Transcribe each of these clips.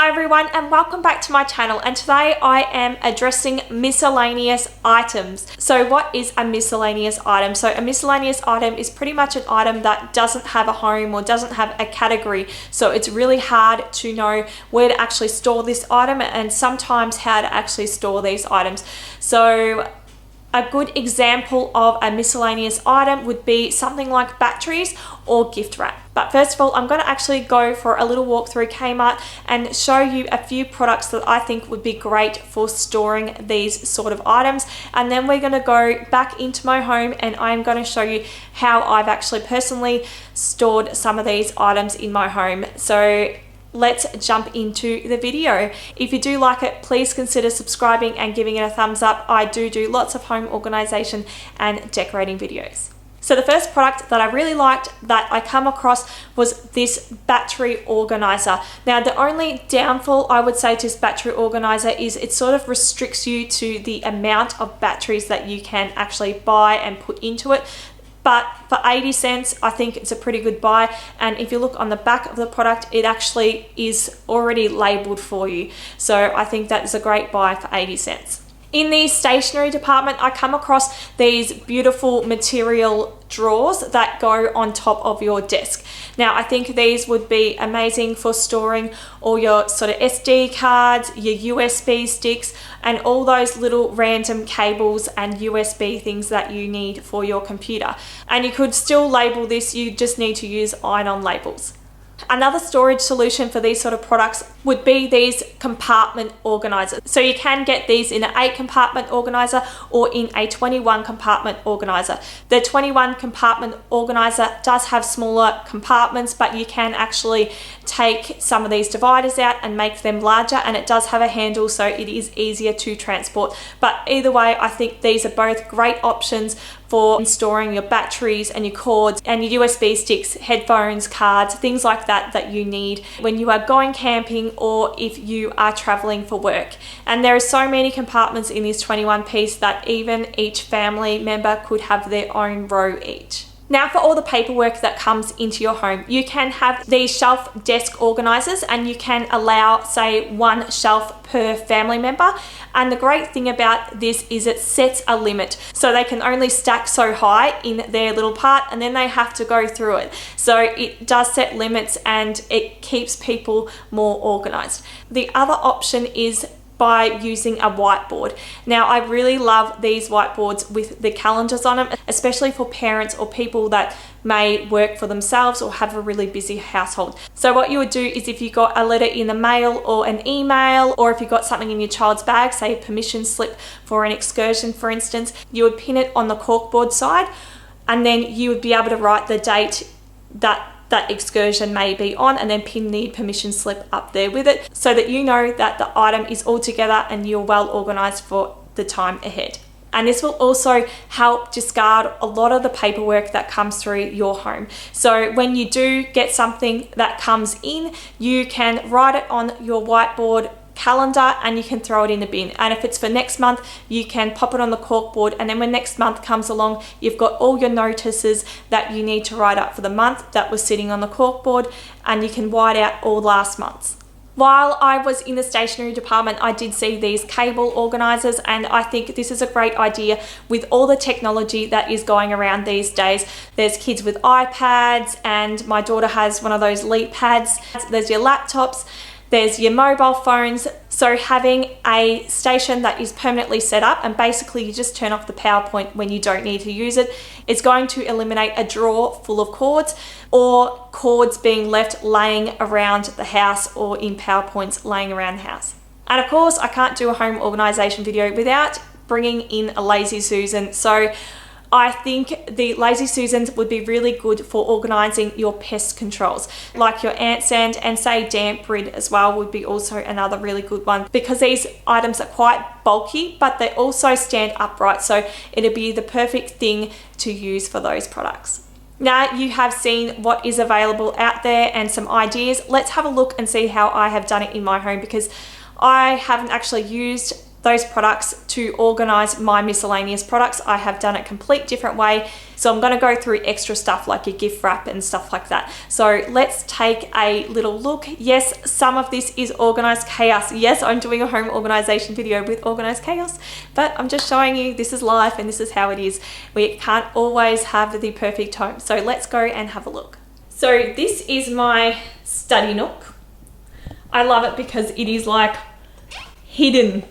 Hi everyone and welcome back to my channel, and today I am addressing miscellaneous items. So what is a miscellaneous item? So a miscellaneous item is pretty much an item that doesn't have a home or doesn't have a category. So it's really hard to know where to actually store this item and sometimes how to actually store these items. So a good example of a miscellaneous item would be something like batteries or gift wrap. But first of all, I'm going to actually go for a little walk through Kmart and show you a few products that I think would be great for storing these sort of items. And then we're going to go back into my home and I'm going to show you how I've actually personally stored some of these items in my home. So let's jump into the video. If you do like it, please consider subscribing and giving it a thumbs up. I do lots of home organization and decorating videos. So the first product that I really liked that I come across was this battery organizer. Now the only downfall I would say to this battery organizer is it sort of restricts you to the amount of batteries that you can actually buy and put into it. But for 80 cents, I think it's a pretty good buy. And if you look on the back of the product, it actually is already labeled for you. So I think that is a great buy for 80 cents. In the stationery department, I come across these beautiful material drawers that go on top of your desk. Now, I think these would be amazing for storing all your sort of SD cards, your USB sticks, and all those little random cables and USB things that you need for your computer. And you could still label this, you just need to use iron-on labels. Another storage solution for these sort of products would be these compartment organizers. So you can get these in an 8 compartment organizer or in a 21 compartment organizer. The 21 compartment organizer does have smaller compartments, but you can actually take some of these dividers out and make them larger, and it does have a handle so it is easier to transport. But either way, I think these are both great options for storing your batteries and your cords and your USB sticks, headphones, cards, things like that that you need when you are going camping or if you are traveling for work. And there are so many compartments in this 21 piece that even each family member could have their own row each. Now for all the paperwork that comes into your home, you can have these shelf desk organizers and you can allow, say, 1 shelf per family member. And the great thing about this is it sets a limit. So they can only stack so high in their little part and then they have to go through it. So it does set limits and it keeps people more organized. The other option is by using a whiteboard. Now I really love these whiteboards with the calendars on them, especially for parents or people that may work for themselves or have a really busy household. So what you would do is if you got a letter in the mail or an email, or if you got something in your child's bag, say a permission slip for an excursion for instance, you would pin it on the corkboard side and then you would be able to write the date that excursion may be on and then pin the permission slip up there with it so that you know that the item is all together and you're well organized for the time ahead. And this will also help discard a lot of the paperwork that comes through your home. So when you do get something that comes in, you can write it on your whiteboard calendar and you can throw it in the bin. And if it's for next month, you can pop it on the corkboard, and then when next month comes along, you've got all your notices that you need to write up for the month that was sitting on the corkboard, and you can white out all last month's. While I was in the stationery department, I did see these cable organizers, and I think this is a great idea with all the technology that is going around these days. There's kids with iPads, and my daughter has one of those Leap pads. There's your laptops, there's your mobile phones. So having a station that is permanently set up and basically you just turn off the power point when you don't need to use it, it's going to eliminate a drawer full of cords or cords being left laying around the house or in power points laying around the house. And of course, I can't do a home organization video without bringing in a Lazy Susan. So I think the Lazy Susans would be really good for organizing your pest controls, like your ant sand and say damp rid as well would be also another really good one, because these items are quite bulky, but they also stand upright. So it'd be the perfect thing to use for those products. Now you have seen what is available out there and some ideas. Let's have a look and see how I have done it in my home, because I haven't actually used those products to organize my miscellaneous products. I have done it a complete different way. So I'm going to go through extra stuff like your gift wrap and stuff like that. So let's take a little look. Yes, some of this is organized chaos. Yes, I'm doing a home organization video with organized chaos, but I'm just showing you this is life and this is how it is. We can't always have the perfect home. So let's go and have a look. So this is my study nook. I love it because it is like hidden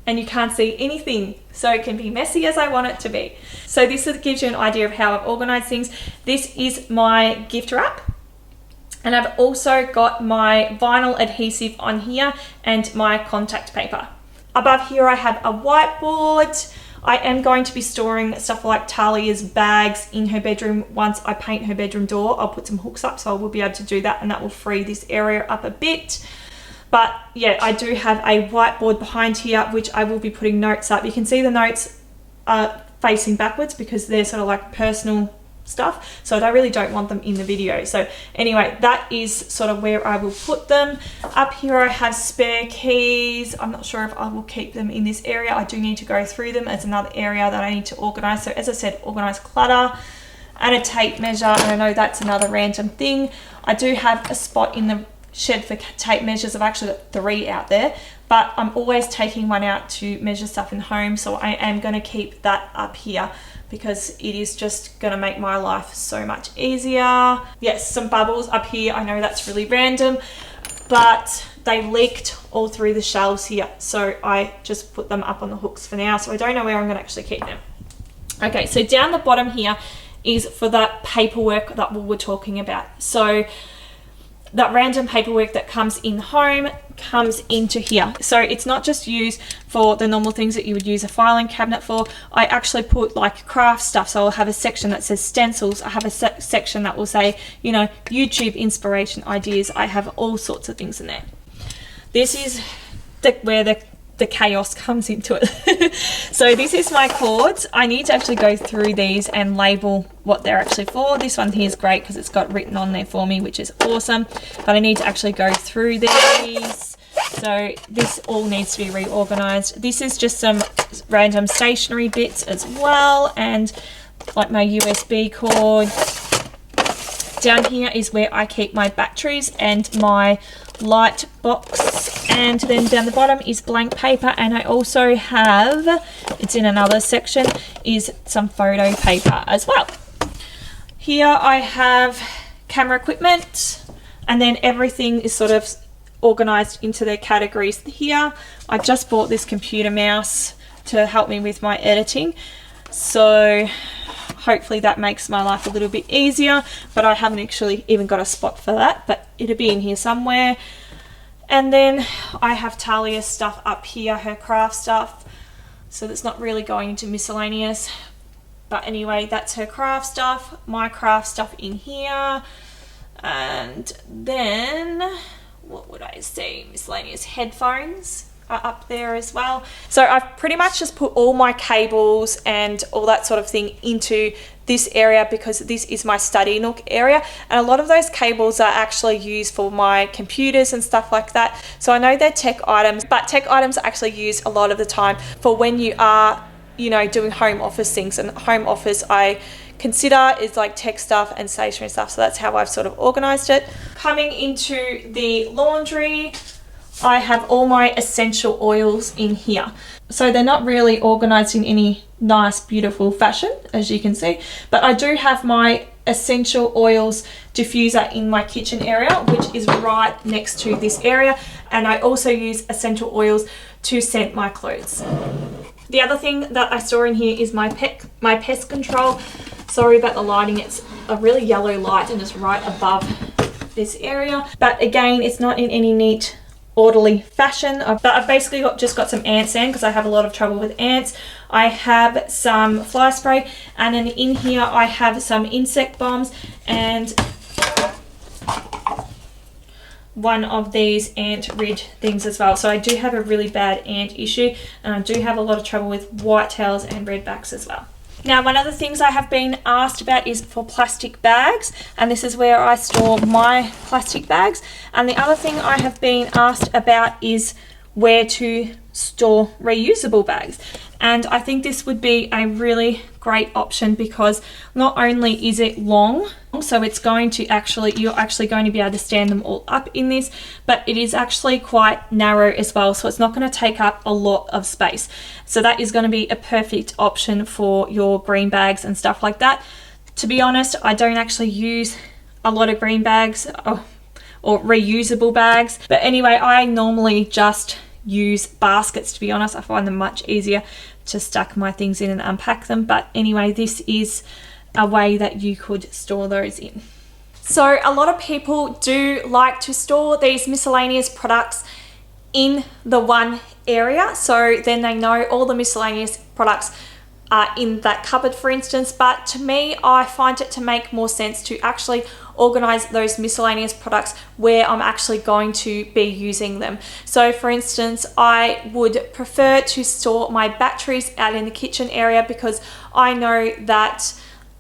and you can't see anything, so it can be messy as I want it to be. So this gives you an idea of how I've organized things. This is my gift wrap, and I've also got my vinyl adhesive on here and my contact paper. Above here I have a whiteboard. I am going to be storing stuff like Talia's bags in her bedroom. Once I paint her bedroom door, I'll put some hooks up, so I will be able to do that, and that will free this area up a bit. But yeah, I do have a whiteboard behind here, which I will be putting notes up. You can see the notes are facing backwards because they're sort of like personal stuff. So I really don't want them in the video. So anyway, that is sort of where I will put them. Up here I have spare keys. I'm not sure if I will keep them in this area. I do need to go through them as another area that I need to organize. So as I said, organize clutter and a tape measure. And I know that's another random thing. I do have a spot in the shed for tape measures. I've actually got 3 out there, but I'm always taking one out to measure stuff in home, so I am going to keep that up here because it is just going to make my life so much easier. Yes, some bubbles up here. I know that's really random, but they leaked all through the shelves here, so I just put them up on the hooks for now, so I don't know where I'm going to actually keep them. Okay, so down the bottom here is for that paperwork that we were talking about. So that random paperwork that comes in home comes into here. So it's not just used for the normal things that you would use a filing cabinet for. I actually put like craft stuff. So I'll have a section that says stencils. I have a section that will say, you know, YouTube inspiration ideas. I have all sorts of things in there. This is where the chaos comes into it. So this is my cords. I need to actually go through these and label what they're actually for. This one here is great because it's got written on there for me, which is awesome, but I need to actually go through these. So this all needs to be reorganized. This is just some random stationery bits as well, and like my USB cord. Down here is where I keep my batteries and my light box, and then down the bottom is blank paper, and I also have, it's in another section, is some photo paper as well. Here I have camera equipment, and then everything is sort of organized into their categories here. I just bought this computer mouse to help me with my editing, so hopefully that makes my life a little bit easier, but I haven't actually even got a spot for that, but it'll be in here somewhere. And then I have Talia's stuff up here, her craft stuff, so that's not really going into miscellaneous, but anyway, that's her craft stuff, my craft stuff in here. And then what would I say, miscellaneous headphones are up there as well. So I've pretty much just put all my cables and all that sort of thing into this area because this is my study nook area, and a lot of those cables are actually used for my computers and stuff like that. So I know they're tech items, but tech items are actually used a lot of the time for when you are, you know, doing home office things, and home office I consider is like tech stuff and stationery stuff. So that's how I've sort of organized it. Coming into the laundry, I have all my essential oils in here. So they're not really organized in any nice, beautiful fashion, as you can see, but I do have my essential oils diffuser in my kitchen area, which is right next to this area. And I also use essential oils to scent my clothes. The other thing that I store in here is my pest control. Sorry about the lighting, it's a really yellow light and it's right above this area. But again, it's not in any neat, orderly fashion. But I've basically just got some ant sand because I have a lot of trouble with ants. I have some fly spray, and then in here I have some insect bombs and one of these ant rid things as well. So I do have a really bad ant issue, and I do have a lot of trouble with whitetails and redbacks as well. Now, one of the things I have been asked about is for plastic bags, and this is where I store my plastic bags. And the other thing I have been asked about is where to store reusable bags. And I think this would be a really great option because not only is it long, so it's going to you're actually going to be able to stand them all up in this, but it is actually quite narrow as well, so it's not going to take up a lot of space. So that is going to be a perfect option for your green bags and stuff like that. To be honest, I don't actually use a lot of green bags or reusable bags, but anyway, I normally just use baskets. To be honest, I find them much easier to stack my things in and unpack them. But anyway, this is a way that you could store those in. So a lot of people do like to store these miscellaneous products in the one area, so then they know all the miscellaneous products are in that cupboard, for instance. But to me, I find it to make more sense to actually organize those miscellaneous products where I'm actually going to be using them. So for instance, I would prefer to store my batteries out in the kitchen area because I know that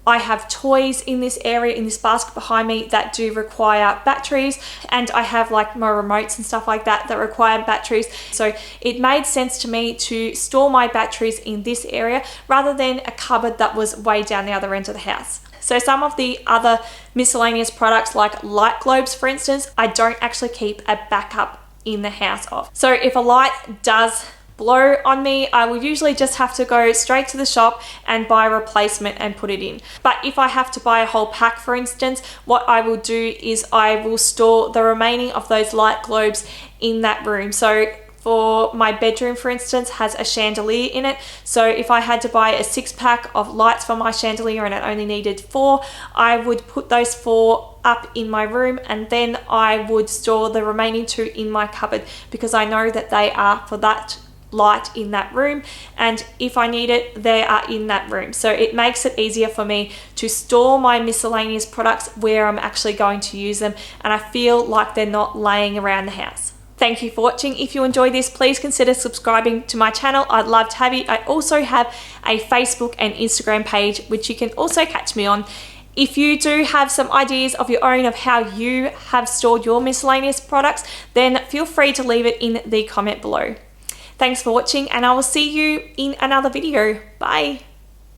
I have toys in this area, in this basket behind me, that do require batteries, and I have like my remotes and stuff like that that require batteries. So it made sense to me to store my batteries in this area rather than a cupboard that was way down the other end of the house. So some of the other miscellaneous products like light globes, for instance, I don't actually keep a backup in the house of. So if a light does blow on me, I will usually just have to go straight to the shop and buy a replacement and put it in. But if I have to buy a whole pack, for instance, what I will do is I will store the remaining of those light globes in that room. So for my bedroom, for instance, has a chandelier in it. So if I had to buy a 6-pack of lights for my chandelier and it only needed 4, I would put those 4 up in my room, and then I would store the remaining 2 in my cupboard because I know that they are for that light in that room, and if I need it, they are in that room. So it makes it easier for me to store my miscellaneous products where I'm actually going to use them, and I feel like they're not laying around the house. Thank you for watching. If you enjoyed this, please consider subscribing to my channel. I'd love to have you. I also have a Facebook and Instagram page, which you can also catch me on. If you do have some ideas of your own of how you have stored your miscellaneous products, then feel free to leave it in the comment below. Thanks for watching, and I will see you in another video. Bye.